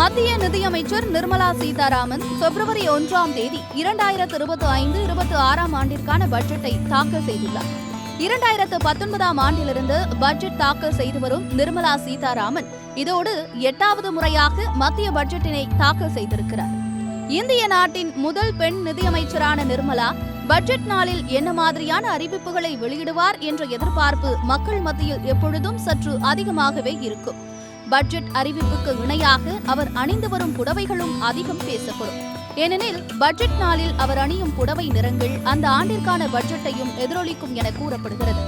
மத்திய நிதியமைச்சர் நிர்மலா சீதாராமன் பிப்ரவரி 1ஆம் தேதி 2025-26ஆம் ஆண்டிற்கான பட்ஜெட்டை தாக்கல் செய்துள்ளார். 2019ஆம் ஆண்டிலிருந்து பட்ஜெட் தாக்கல் செய்து வரும் நிர்மலா சீதாராமன் இதோடு 8வது முறையாக மத்திய பட்ஜெட்டினை தாக்கல் செய்திருக்கிறார். இந்திய நாட்டின் முதல் பெண் நிதியமைச்சரான நிர்மலா பட்ஜெட் நாளில் என்ன மாதிரியான அறிவிப்புகளை வெளியிடுவார் என்ற எதிர்பார்ப்பு மக்கள் மத்தியில் எப்பொழுதும் சற்று அதிகமாகவே இருக்கும். பட்ஜெட் அறிவிப்புக்கு இணையாக அவர் அணிந்து வரும் புடவைகளும் அதிகம் பேசப்படும். ஏனெனில் பட்ஜெட் நாளில் அவர் அணியும் புடவை நிறங்கள் அந்த ஆண்டிற்கான பட்ஜெட்டையும் எதிரொலிக்கும் என கூறப்படுகிறது.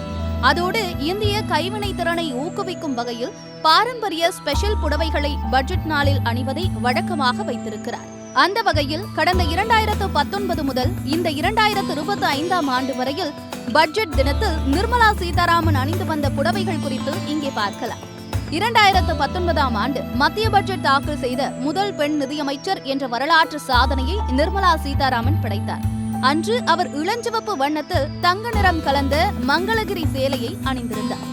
அதோடு இந்திய கைவினை திறனை ஊக்குவிக்கும் வகையில் பாரம்பரிய ஸ்பெஷல் புடவைகளை பட்ஜெட் நாளில் அணிவதை வழக்கமாக வைத்திருக்கிறார். அந்த வகையில் கடந்த 2019 முதல் இந்த 2025ஆம் ஆண்டு வரையில் பட்ஜெட் தினத்தில் நிர்மலா சீதாராமன் அணிந்து வந்த புடவைகள் குறித்து இங்கே பார்க்கலாம். 2019ஆம் ஆண்டு மத்திய பட்ஜெட் தாக்கல் செய்த முதல் பெண் நிதியமைச்சர் என்ற வரலாற்று சாதனையை நிர்மலா சீதாராமன் படைத்தார். அன்று அவர் இளஞ்சிவப்பு வண்ணத்தில் தங்க நிறம் கலந்த மங்களகிரி சேலையை அணிந்திருந்தார்.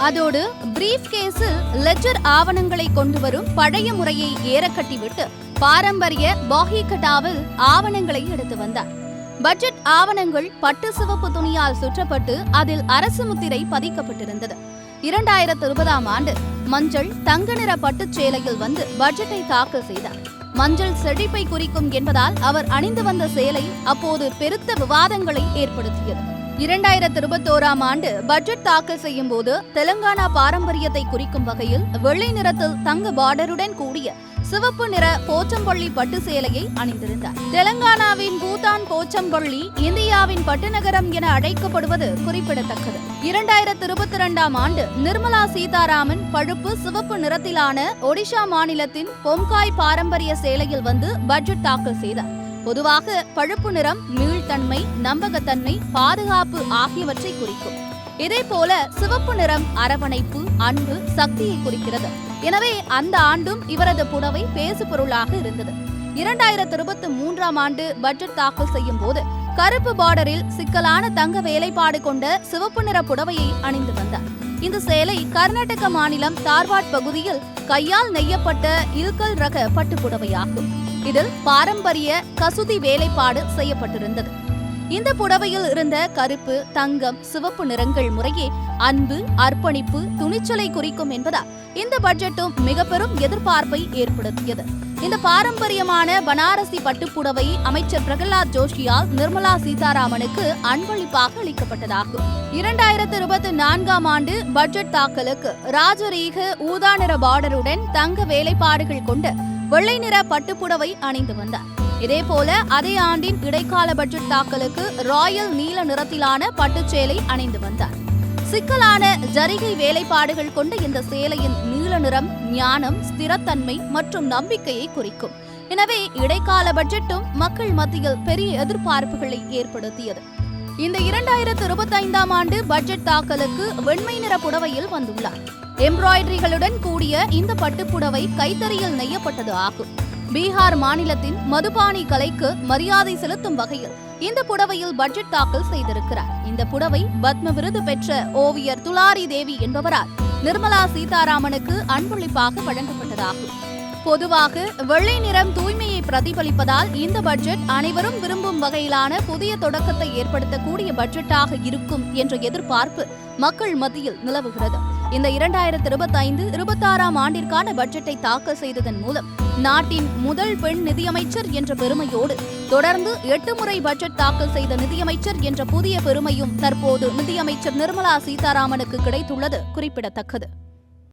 அதோடு பிரீஃப் கேஸில் லெட்ஜர் ஆவணங்களை கொண்டு வரும் பழைய முறையை ஏறக்கட்டிவிட்டு பாரம்பரிய பாஹி கட்டாவில் ஆவணங்களை எடுத்து வந்தார். பட்ஜெட் ஆவணங்கள் பட்டு சிவப்பு துணியால் சுற்றப்பட்டு அதில் அரசு முத்திரை பதிக்கப்பட்டிருந்தது. 2020ஆம் ஆண்டு மஞ்சள் தங்க நிற பட்டுச் சேலையில் வந்து பட்ஜெட்டை தாக்கல் செய்தார். மஞ்சள் செழிப்பை குறிக்கும் என்பதால் அவர் அணிந்து வந்த சேலை அப்போது பெருத்த விவாதங்களை ஏற்படுத்தியது. 2021ஆம் ஆண்டு பட்ஜெட் தாக்கல் செய்யும் போது தெலங்கானா பாரம்பரியத்தை குறிக்கும் வகையில் வெள்ளை நிறத்தில் தங்க பார்டருடன் கூடிய சிவப்பு நிற போச்சம்பள்ளி பட்டு சேலையை அணிந்திருந்தார். தெலங்கானாவின் பூதான் போச்சம்பள்ளி இந்தியாவின் பட்டுநகரம் என அழைக்கப்படுவது குறிப்பிடத்தக்கது. 2022ஆம் ஆண்டு நிர்மலா சீதாராமன் பழுப்பு சிவப்பு நிறத்திலான ஒடிஷா மாநிலத்தின் பொம்காய் பாரம்பரிய சேலையில் வந்து பட்ஜெட் தாக்கல் செய்தார். பொதுவாக பழுப்பு நிறம் மீள்தன்மை, நம்பகத்தன்மை, பாதுகாப்பு ஆகியவற்றை குறிக்கும். இதேபோல சிவப்பு நிறம் அரவணைப்பு, அன்பு, சக்தியை குறிக்கிறது. எனவே அந்த ஆண்டும் இவரது புடவை பேசு பொருளாக இருந்தது. 2023ஆம் ஆண்டு பட்ஜெட் தாக்கல் செய்யும் போது கருப்பு பார்டரில் சிக்கலான தங்க வேலைப்பாடு கொண்ட சிவப்பு நிற புடவையை அணிந்து வந்தார். இந்த சேலை கர்நாடக மாநிலம் தார்வாட் பகுதியில் கையால் நெய்யப்பட்ட இல்கல் ரக பட்டு புடவையாகும். இதில் பாரம்பரிய கசுதி வேலைப்பாடு செய்யப்பட்டிருந்தது. இந்த புடவையில் இருந்த கருப்பு, தங்கம், சிவப்பு நிறங்கள் முறையே அன்பு, அர்ப்பணிப்பு, துணிச்சலை குறிக்கும் என்பதால் இந்த பட்ஜெட்டும் மிக பெரும் எதிர்பார்ப்பை ஏற்படுத்தியது. இந்த பாரம்பரியமான பனாரசி பட்டுப்புடவை அமைச்சர் பிரகலாத் ஜோஷியால் நிர்மலா சீதாராமனுக்கு அன்பளிப்பாக அளிக்கப்பட்டதாகும். 2024ஆம் ஆண்டு பட்ஜெட் தாக்கலுக்கு ராஜரீக ஊதா நிற பார்டருடன் தங்க வேலைப்பாடுகள் கொண்ட வெள்ளை நிற பட்டுப்புடவை அணிந்து வந்தார். இதேபோல அதே ஆண்டின் இடைக்கால பட்ஜெட் தாக்கலுக்கு ராயல் நீல நிறத்திலான பட்டுச்சேலை அணிந்து வந்தார். சிக்கலான ஜரிகை வேலைப்பாடுகள் கொண்ட இந்த சேலையின் நீல நிறம் ஞானம், ஸ்திரத்தன்மை மற்றும் நம்பிக்கையை குறிக்கும். எனவே இடைக்கால பட்ஜெட்டும் மக்கள் மத்தியில் பெரிய எதிர்பார்ப்புகளை ஏற்படுத்தியது. இந்த 2025ஆம் ஆண்டு பட்ஜெட் தாக்கலுக்கு வெண்மை நிற புடவையில் வந்துள்ளார். எம்ப்ராய்டரிகளுடன் கூடிய இந்த பட்டுப்புடவை கைத்தறியில் நெய்யப்பட்டது ஆகும். பீகார் மாநிலத்தின் மதுபானி கலைக்கு மரியாதை செலுத்தும் வகையில் இந்த புடவையில் பட்ஜெட் தாக்கல் செய்திருக்கிறார். இந்த புடவை பத்ம விருது பெற்ற ஓவியர் துளாரி தேவி என்பவரால் நிர்மலா சீதாராமனுக்கு அன்பளிப்பாக வழங்கப்பட்டதாகும். பொதுவாக வெள்ளை நிறம் தூய்மையை பிரதிபலிப்பதால் இந்த பட்ஜெட் அனைவரும் விரும்பும் வகையிலான புதிய தொடக்கத்தை ஏற்படுத்தக்கூடிய பட்ஜெட்டாக இருக்கும் என்ற எதிர்பார்ப்பு மக்கள் மத்தியில் நிலவுகிறது. இந்த 2025-26ஆம் ஆண்டிற்கான பட்ஜெட்டை தாக்கல் செய்ததன் மூலம் நாட்டின் முதல் பெண் நிதியமைச்சர் என்ற பெருமையோடு தொடர்ந்து 8 முறை பட்ஜெட் தாக்கல் செய்த நிதியமைச்சர் என்ற புதிய பெருமையும் தற்போது நிதியமைச்சர் நிர்மலா சீதாராமனுக்கு கிடைத்துள்ளது குறிப்பிடத்தக்கது.